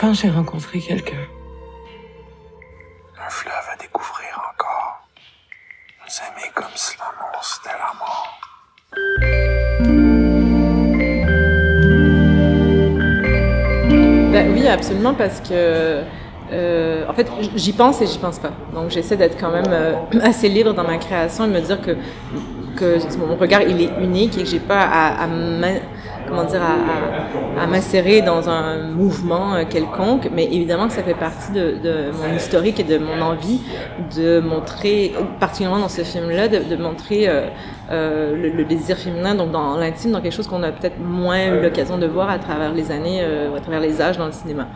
Enfin, j'ai rencontré quelqu'un. Un fleuve à découvrir encore. Nous aimer comme si l'amour c'était la mort. Ben oui, absolument, parce que en fait, j'y pense et j'y pense pas. Donc, j'essaie d'être quand même assez libre dans ma création et me dire que mon regard il est unique et que j'ai pas à m'insérer dans un mouvement quelconque, mais évidemment que ça fait partie de mon historique et de mon envie de montrer, particulièrement dans ce film-là, de montrer le désir féminin, donc dans l'intime, dans quelque chose qu'on a peut-être moins eu l'occasion de voir à travers les années, à travers les âges dans le cinéma.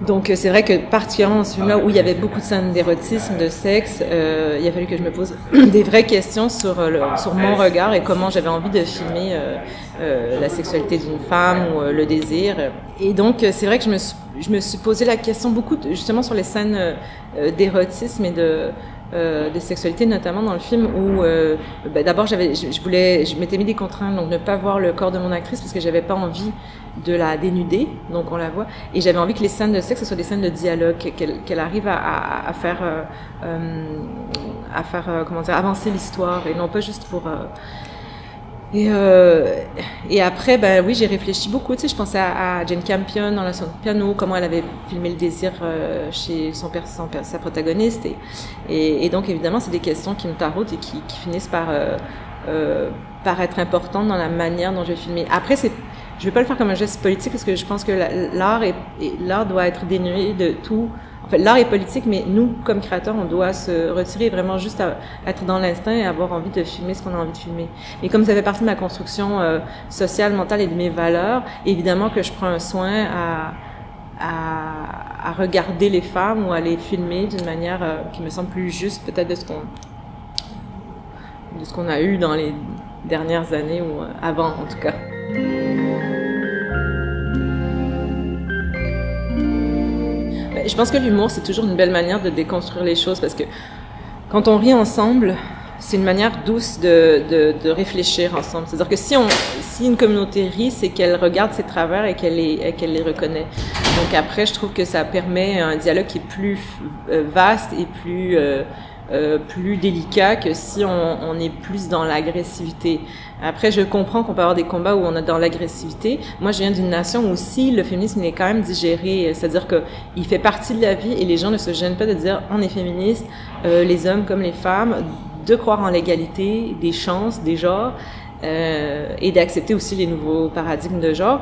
Donc c'est vrai que particulièrement dans ce film-là où il y avait beaucoup de scènes d'érotisme, de sexe, il a fallu que je me pose des vraies questions sur mon regard et comment j'avais envie de filmer la sexualité d'une femme ou le désir. Et donc c'est vrai que je me suis posé la question beaucoup justement sur les scènes d'érotisme et de sexualité, notamment dans le film où d'abord je m'étais mis des contraintes, donc ne pas voir le corps de mon actrice parce que j'avais pas envie de la dénuder, donc on la voit, et j'avais envie que les scènes de sexe ce soient des scènes de dialogue, qu'elle arrive à faire comment dire, avancer l'histoire et non pas juste pour et après, ben oui, j'ai réfléchi beaucoup. Tu sais, je pensais à Jane Campion dans la leçon de piano, comment elle avait filmé le désir chez sa protagoniste. Et donc, évidemment, c'est des questions qui me taraudent et qui finissent par être importantes dans la manière dont je vais filmer. Après, je vais pas le faire comme un geste politique parce que je pense que l'art doit être dénué de tout. En fait, l'art est politique, mais nous, comme créateurs, on doit se retirer vraiment juste à être dans l'instinct et avoir envie de filmer ce qu'on a envie de filmer. Et comme ça fait partie de ma construction sociale, mentale et de mes valeurs, évidemment que je prends un soin à regarder les femmes ou à les filmer d'une manière qui me semble plus juste peut-être de ce qu'on a eu dans les dernières années ou avant en tout cas. Je pense que l'humour, c'est toujours une belle manière de déconstruire les choses parce que quand on rit ensemble, c'est une manière douce de réfléchir ensemble. C'est-à-dire que si une communauté rit, c'est qu'elle regarde ses travers et qu'elle les reconnaît. Donc après, je trouve que ça permet un dialogue qui est plus vaste et plus délicat que si on est plus dans l'agressivité. Après, je comprends qu'on peut avoir des combats où on est dans l'agressivité. Moi, je viens d'une nation où aussi le féminisme il est quand même digéré, c'est-à-dire que il fait partie de la vie et les gens ne se gênent pas de dire on est féministe, les hommes comme les femmes, de croire en l'égalité des chances, des genres, et d'accepter aussi les nouveaux paradigmes de genre.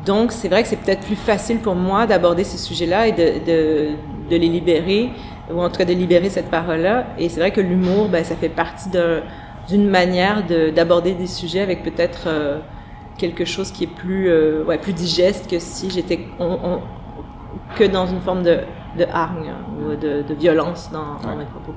Donc, c'est vrai que c'est peut-être plus facile pour moi d'aborder ces sujets-là et de les libérer, ou en tout cas de libérer cette parole-là. Et c'est vrai que l'humour, ben, ça fait partie d'une manière d'aborder des sujets avec peut-être quelque chose qui est plus digeste que si j'étais que dans une forme de hargne ou de violence dans mes propos.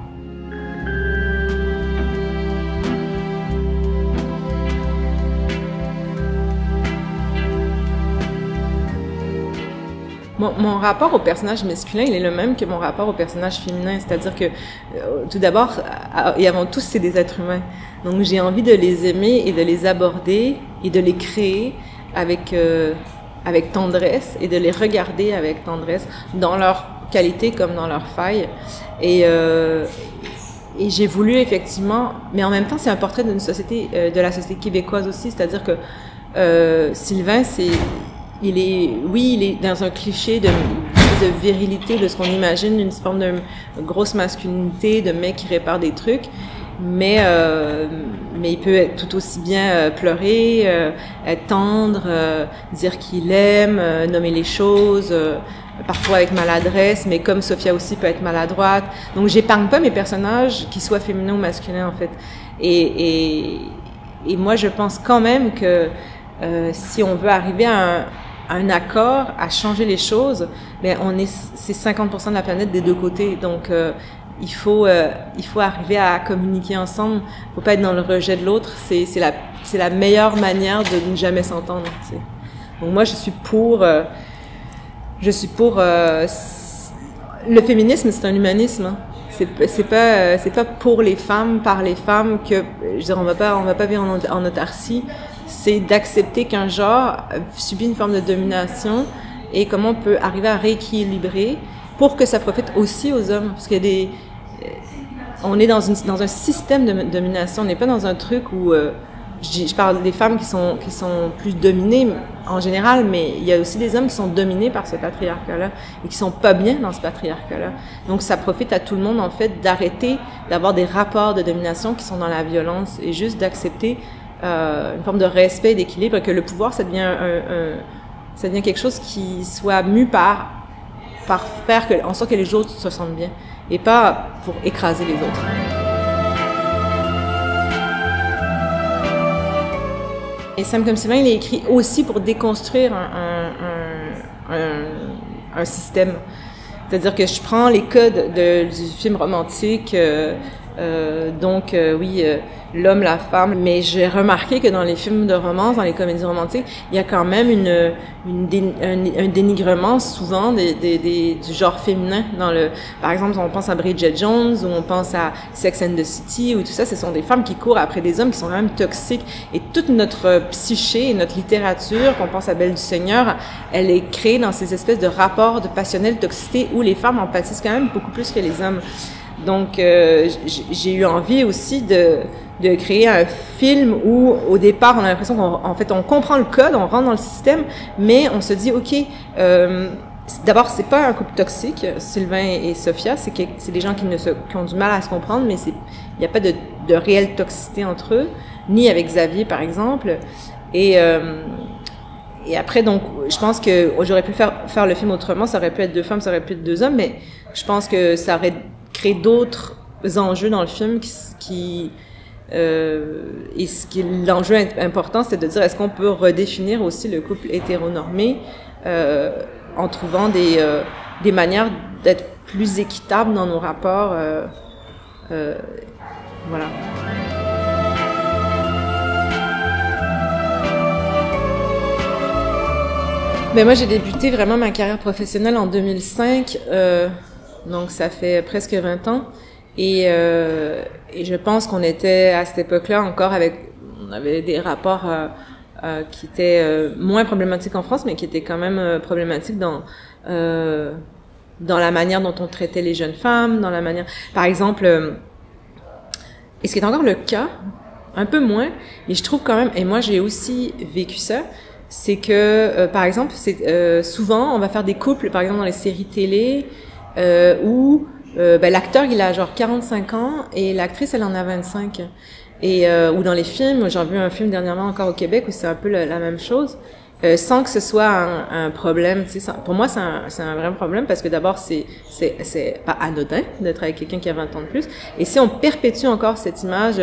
Mon rapport au personnage masculin, il est le même que mon rapport au personnage féminin. C'est-à-dire que, tout d'abord, et avant tout, c'est des êtres humains. Donc, j'ai envie de les aimer et de les aborder et de les créer avec tendresse et de les regarder avec tendresse dans leurs qualités comme dans leurs failles. Et j'ai voulu effectivement, mais en même temps, c'est un portrait d'une société, de la société québécoise aussi. C'est-à-dire que Sylvain, il est dans un cliché de virilité, de ce qu'on imagine, une forme de grosse masculinité, de mec qui répare des trucs, mais il peut tout aussi bien pleurer, être tendre, dire qu'il aime, nommer les choses, parfois avec maladresse, mais comme Sophia aussi peut être maladroite. Donc j'épargne pas mes personnages, qu'ils soient féminins ou masculins en fait. Et moi je pense quand même que si on veut arriver à un accord, à changer les choses, mais c'est 50% de la planète des deux côtés. Donc, il faut arriver à communiquer ensemble. Faut pas être dans le rejet de l'autre. C'est la meilleure manière de ne jamais s'entendre. Tu sais. Donc, moi, je suis pour le féminisme, c'est un humanisme. Hein. C'est pas pour les femmes, par les femmes que, je veux dire, on va pas vivre en autarcie. C'est d'accepter qu'un genre subit une forme de domination et comment on peut arriver à rééquilibrer pour que ça profite aussi aux hommes. Parce qu'il y a des... On est dans un système de domination, on n'est pas dans un truc où... je parle des femmes qui sont plus dominées en général, mais il y a aussi des hommes qui sont dominés par ce patriarcat-là et qui sont pas bien dans ce patriarcat-là. Donc ça profite à tout le monde en fait d'arrêter d'avoir des rapports de domination qui sont dans la violence et juste d'accepter une forme de respect et d'équilibre, et que le pouvoir ça devient quelque chose qui soit mu par faire en sorte que les autres se sentent bien et pas pour écraser les autres. Et Sam comme Sylvain, il est écrit aussi pour déconstruire un système. C'est-à-dire que je prends les codes du film romantique, l'homme, la femme, mais j'ai remarqué que dans les films de romance, dans les comédies romantiques, il y a quand même un dénigrement souvent du genre féminin. Par exemple, on pense à Bridget Jones, ou on pense à Sex and the City, ou tout ça, ce sont des femmes qui courent après des hommes qui sont quand même toxiques. Et toute notre psyché et notre littérature, qu'on pense à Belle du Seigneur, elle est créée dans ces espèces de rapports de passionnelle toxicité où les femmes en pâtissent quand même beaucoup plus que les hommes. Donc, j'ai eu envie aussi de créer un film où, au départ, on a l'impression on comprend le code, on rentre dans le système, mais on se dit, OK, d'abord, c'est pas un couple toxique, Sylvain et Sophia, c'est des gens qui ont du mal à se comprendre, mais il n'y a pas de réelle toxicité entre eux, ni avec Xavier, par exemple. Et après, donc, je pense que j'aurais pu faire le film autrement, ça aurait pu être 2 femmes, ça aurait pu être 2 hommes, mais je pense que ça aurait créé d'autres enjeux dans le film et l'enjeu important, c'est de dire, est-ce qu'on peut redéfinir aussi le couple hétéronormé en trouvant des manières d'être plus équitables dans nos rapports, voilà. Ben moi, j'ai débuté vraiment ma carrière professionnelle en 2005, donc ça fait presque 20 ans. Et je pense qu'on était à cette époque-là encore on avait des rapports qui étaient moins problématiques en France, mais qui étaient quand même problématiques dans la manière dont on traitait les jeunes femmes, dans la manière, par exemple, et ce qui est encore le cas, un peu moins, mais je trouve quand même, et moi j'ai aussi vécu ça, c'est que par exemple, souvent on va faire des couples, par exemple dans les séries télé, où l'acteur il a genre 45 ans et l'actrice elle en a 25, et ou dans les films, j'ai vu un film dernièrement encore au Québec où c'est un peu la même chose, sans que ce soit un problème, tu sais. Pour moi c'est un vrai problème, parce que d'abord c'est pas anodin d'être avec quelqu'un qui a 20 ans de plus, et si on perpétue encore cette image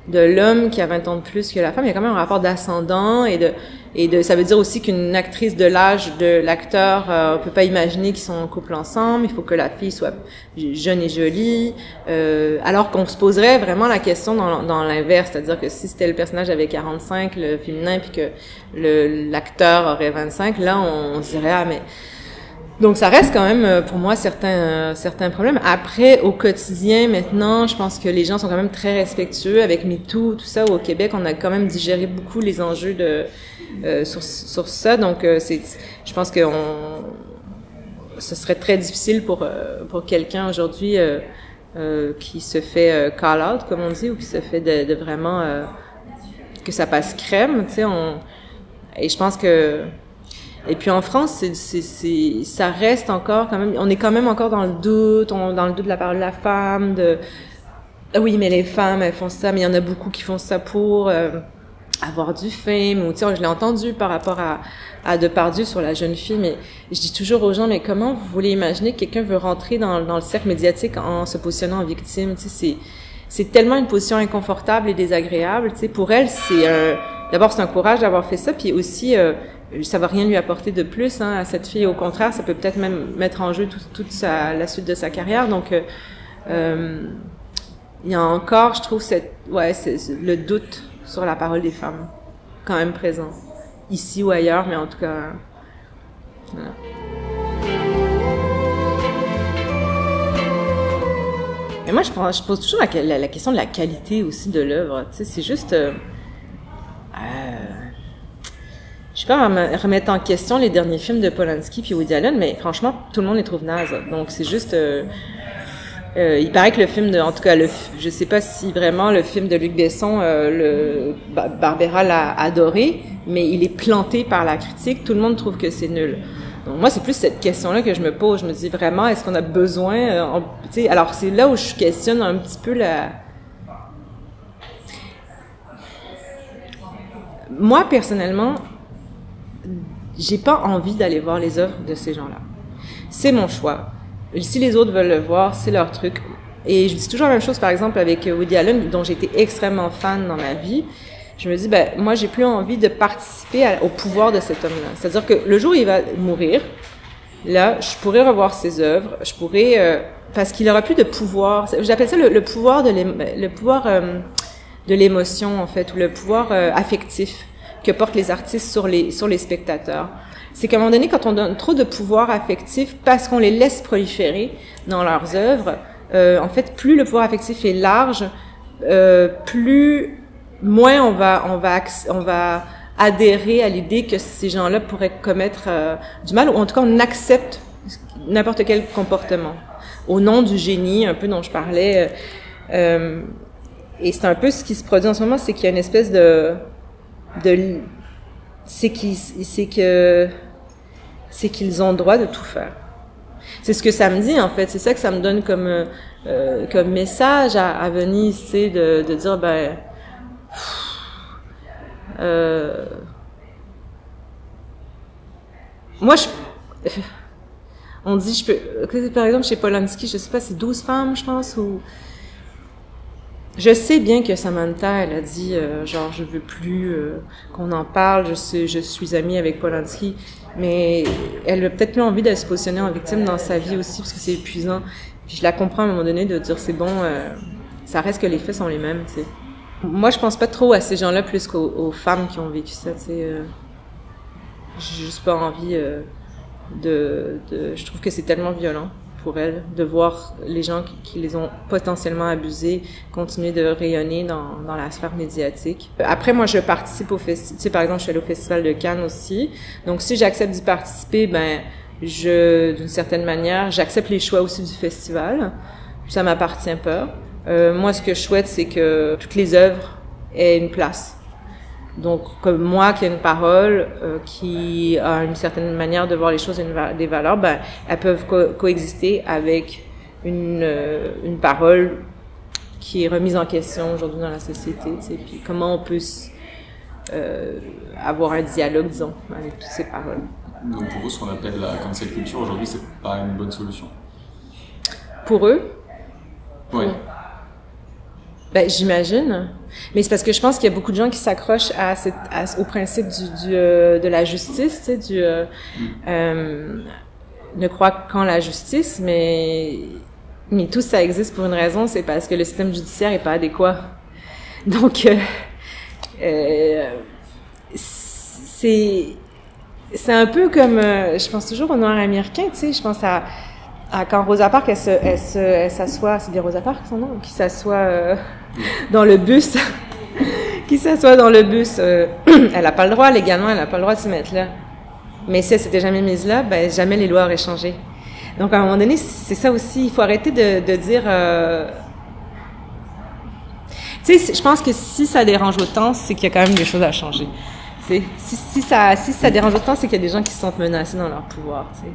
de l'homme qui a 20 ans de plus que la femme, il y a quand même un rapport d'ascendant, ça veut dire aussi qu'une actrice de l'âge de l'acteur, on peut pas imaginer qu'ils sont en couple ensemble, il faut que la fille soit jeune et jolie, alors qu'on se poserait vraiment la question dans l'inverse, c'est-à-dire que si c'était le personnage avait 45, le féminin, puis que l'acteur aurait 25, là on se dirait, ah mais... Donc ça reste quand même pour moi certains problèmes. Après, au quotidien maintenant, je pense que les gens sont quand même très respectueux avec MeToo, tout ça. Au Québec, on a quand même digéré beaucoup les enjeux sur ça. Donc je pense que ce serait très difficile pour quelqu'un aujourd'hui qui se fait call out, comme on dit, ou qui se fait de vraiment que ça passe crème, tu sais. Et je pense que... Et puis en France, ça reste encore quand même, on est quand même encore dans le doute de la parole de la femme, oui, mais les femmes, elles font ça, mais il y en a beaucoup qui font ça pour avoir du fame, ou tu sais, je l'ai entendu par rapport à Depardieu sur la jeune fille, mais je dis toujours aux gens, mais comment vous voulez imaginer que quelqu'un veut rentrer dans le cercle médiatique en se positionnant en victime, tu sais, c'est tellement une position inconfortable et désagréable, tu sais, pour elle, d'abord c'est un courage d'avoir fait ça, puis aussi, ça va rien lui apporter de plus, hein, à cette fille. Au contraire, ça peut peut-être même mettre en jeu toute la suite de sa carrière. Donc, il y a encore, je trouve, c'est le doute sur la parole des femmes, quand même présent, ici ou ailleurs, mais en tout cas, voilà. Mais moi, je pose toujours la question de la qualité aussi de l'œuvre. Tu sais, c'est juste... suis pas à remettre en question les derniers films de Polanski puis Woody Allen, mais franchement, tout le monde les trouve nazes. Donc, c'est juste... il paraît que le film en tout cas, je sais pas si vraiment le film de Luc Besson, Barbera l'a adoré, mais il est planté par la critique. Tout le monde trouve que c'est nul. Donc moi, c'est plus cette question-là que je me pose. Je me dis vraiment, est-ce qu'on a besoin... alors, c'est là où je questionne un petit peu Moi, personnellement, j'ai pas envie d'aller voir les œuvres de ces gens-là. C'est mon choix. Si les autres veulent le voir, c'est leur truc. Et je dis toujours la même chose, par exemple, avec Woody Allen, dont j'ai été extrêmement fan dans ma vie. Je me dis, moi, j'ai plus envie de participer au pouvoir de cet homme-là. C'est-à-dire que le jour où il va mourir, là, je pourrais revoir ses œuvres, je pourrais... parce qu'il aura plus de pouvoir. J'appelle ça le pouvoir de l'émotion, en fait, ou le pouvoir affectif que portent les artistes sur les spectateurs. C'est qu'à un moment donné, quand on donne trop de pouvoir affectif, parce qu'on les laisse proliférer dans leurs œuvres, en fait, plus le pouvoir affectif est large, moins on va adhérer à l'idée que ces gens-là pourraient commettre du mal, ou en tout cas, on accepte n'importe quel comportement au nom du génie, un peu dont je parlais. Et c'est un peu ce qui se produit en ce moment, c'est qu'il y a une espèce c'est qu'ils ont le droit de tout faire. C'est ce que ça me dit, en fait. C'est ça que ça me donne comme message à Venise, c'est de dire, moi, on dit, par exemple, chez Polanski, je sais pas, c'est 12 femmes, je pense, ou... Je sais bien que Samantha, elle a dit, genre, je veux plus qu'on en parle, je suis amie avec Polanski, mais elle a peut-être plus envie de se positionner en victime dans sa vie aussi, parce que c'est épuisant. Puis je la comprends à un moment donné de dire, c'est bon, ça reste que les faits sont les mêmes, tu sais. Moi, je pense pas trop à ces gens-là plus qu'aux femmes qui ont vécu ça, tu sais. J'ai juste pas envie je trouve que c'est tellement violent pour elles, de voir les gens qui les ont potentiellement abusés continuer de rayonner dans la sphère médiatique. Après, moi, je participe au festival. Tu sais, par exemple, je suis allée au Festival de Cannes aussi. Donc, si j'accepte d'y participer, d'une certaine manière, j'accepte les choix aussi du festival. Ça m'appartient pas. Moi, ce que je souhaite, c'est que toutes les œuvres aient une place. Donc, comme moi qui ai une parole, qui a une certaine manière de voir les choses et des valeurs, elles peuvent coexister avec une parole qui est remise en question aujourd'hui dans la société. Tu sais, puis comment on peut avoir un dialogue, disons, avec toutes ces paroles. Donc pour eux, ce qu'on appelle la cancel culture aujourd'hui, c'est pas une bonne solution. Pour eux? Oui. J'imagine. Mais c'est parce que je pense qu'il y a beaucoup de gens qui s'accrochent au principe de la justice, tu sais, ne croient qu'en la justice, mais tout ça existe pour une raison, c'est parce que le système judiciaire est pas adéquat. Donc, c'est un peu comme, je pense toujours aux Noirs américains, tu sais, je pense à quand Rosa Parks, elle s'assoit, c'est bien Rosa Parks son nom, qui s'assoit dans le bus, elle a pas le droit, légalement, elle a pas le droit de se mettre là. Mais si elle s'était jamais mise là, jamais les lois auraient changé. Donc, à un moment donné, c'est ça aussi, il faut arrêter de dire... Tu sais, je pense que si ça dérange autant, c'est qu'il y a quand même des choses à changer. Si ça dérange autant, c'est qu'il y a des gens qui se sentent menacés dans leur pouvoir, tu sais.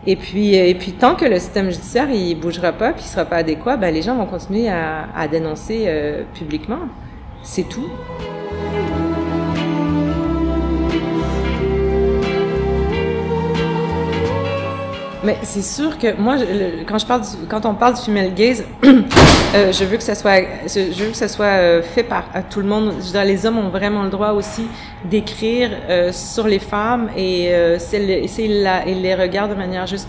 Et puis tant que le système judiciaire il bougera pas puis il sera pas adéquat, les gens vont continuer à dénoncer publiquement. C'est tout. Mais c'est sûr que moi, quand on parle du female gaze, je veux que ça soit fait par tout le monde. Je veux dire, les hommes ont vraiment le droit aussi d'écrire sur les femmes et s'ils les regardent de manière juste.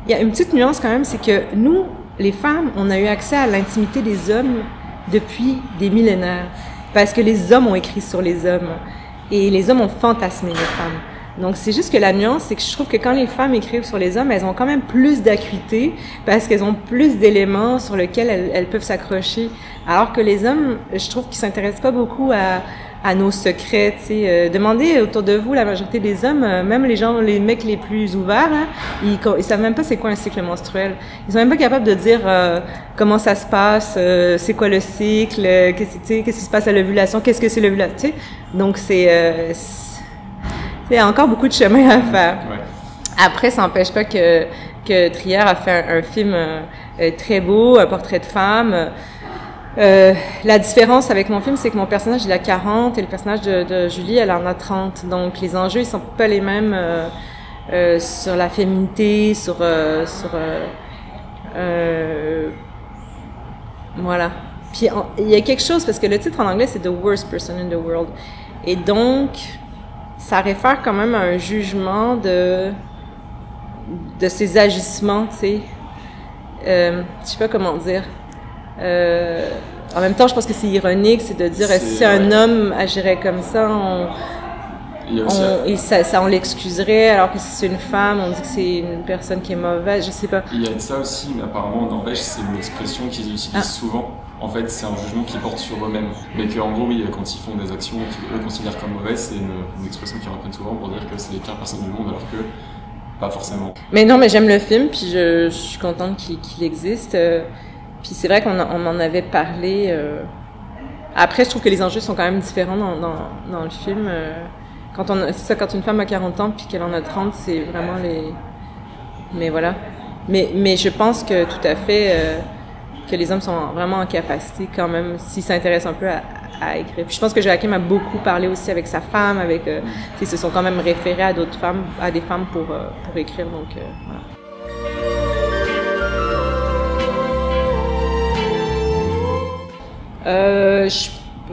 Il y a une petite nuance quand même, c'est que nous, les femmes, on a eu accès à l'intimité des hommes depuis des millénaires, parce que les hommes ont écrit sur les hommes et les hommes ont fantasmé les femmes. Donc, c'est juste que la nuance, c'est que je trouve que quand les femmes écrivent sur les hommes, elles ont quand même plus d'acuité parce qu'elles ont plus d'éléments sur lesquels elles peuvent s'accrocher. Alors que les hommes, je trouve qu'ils s'intéressent pas beaucoup à nos secrets, tu sais. Demandez autour de vous, la majorité des hommes, même les mecs les plus ouverts, hein, ils savent même pas c'est quoi un cycle menstruel. Ils sont même pas capables de dire comment ça se passe, c'est quoi le cycle, qu'est-ce qui se passe à l'ovulation, qu'est-ce que c'est l'ovulation, tu sais. Donc c'est encore beaucoup de chemin à faire. Ouais. Après, ça n'empêche pas que Trier a fait un film très beau, un portrait de femme. La différence avec mon film, c'est que mon personnage, il a 40 et le personnage de Julie, elle en a 30. Donc, les enjeux, ils sont pas les mêmes sur la féminité, voilà. Puis, il y a quelque chose, parce que le titre en anglais, c'est « The Worst Person in the World ». Et donc, ça réfère quand même à un jugement de ses agissements, tu sais. Je sais pas comment dire. En même temps, je pense que c'est ironique, c'est de dire si un homme agirait comme ça, on l'excuserait, alors que si c'est une femme, on dit que c'est une personne qui est mauvaise, je sais pas. Il y a de ça aussi, mais apparemment, n'empêche, c'est une expression qu'ils utilisent souvent. En fait, c'est un jugement qu'ils portent sur eux-mêmes. Mais qu'en gros, oui, quand ils font des actions qu'ils considèrent comme mauvaises, c'est une expression qu'ils reprennent souvent pour dire que c'est les pires personnes du monde, alors que pas forcément. Mais non, mais j'aime le film, puis je suis contente qu'il existe. Puis c'est vrai qu'on en avait parlé. Après, je trouve que les enjeux sont quand même différents dans le film. Quand une femme a 40 ans puis qu'elle en a 30, c'est vraiment les... Mais voilà. Mais je pense que tout à fait que les hommes sont vraiment en capacité quand même, s'ils s'intéressent un peu à écrire. Puis je pense que Joachim a beaucoup parlé aussi avec sa femme, ils se sont quand même référés à d'autres femmes, à des femmes pour écrire, donc voilà.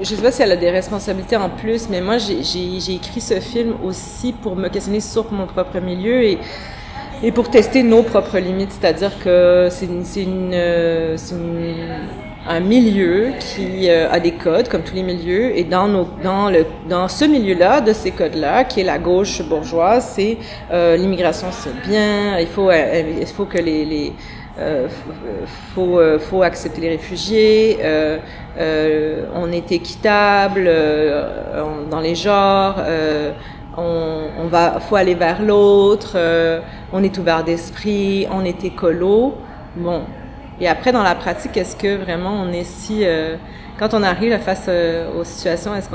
Je sais pas si elle a des responsabilités en plus, mais moi j'ai écrit ce film aussi pour me questionner sur mon propre milieu et pour tester nos propres limites, c'est-à-dire que c'est un milieu qui a des codes comme tous les milieux, et dans ce milieu-là, de ces codes-là, qui est la gauche bourgeoise, c'est l'immigration, c'est bien, il faut que faut accepter les réfugiés, on est équitable dans les genres, faut aller vers l'autre, on est ouvert d'esprit, on est écolo. Bon. Et après, dans la pratique, est-ce que vraiment on est quand on arrive face aux situations, est-ce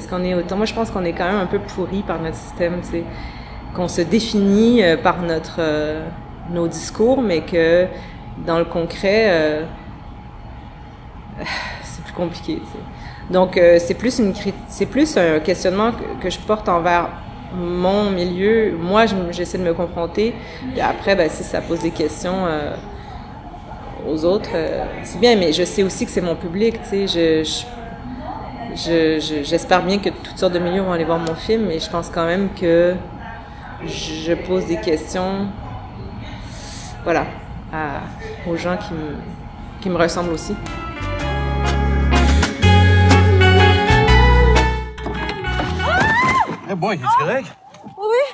qu'on est autant? Moi, je pense qu'on est quand même un peu pourri par notre système, tu sais, qu'on se définit par nos discours, mais que dans le concret, c'est plus compliqué, tu sais. Donc, c'est plus un questionnement que je porte envers mon milieu. Moi, j'essaie de me confronter. Et après, si ça pose des questions aux autres, c'est bien. Mais je sais aussi que c'est mon public. Tu sais, j'espère bien que toutes sortes de milieux vont aller voir mon film. Mais je pense quand même que je pose des questions, voilà, aux gens qui me ressemblent aussi. Hey boy, es-tu correct? Oui.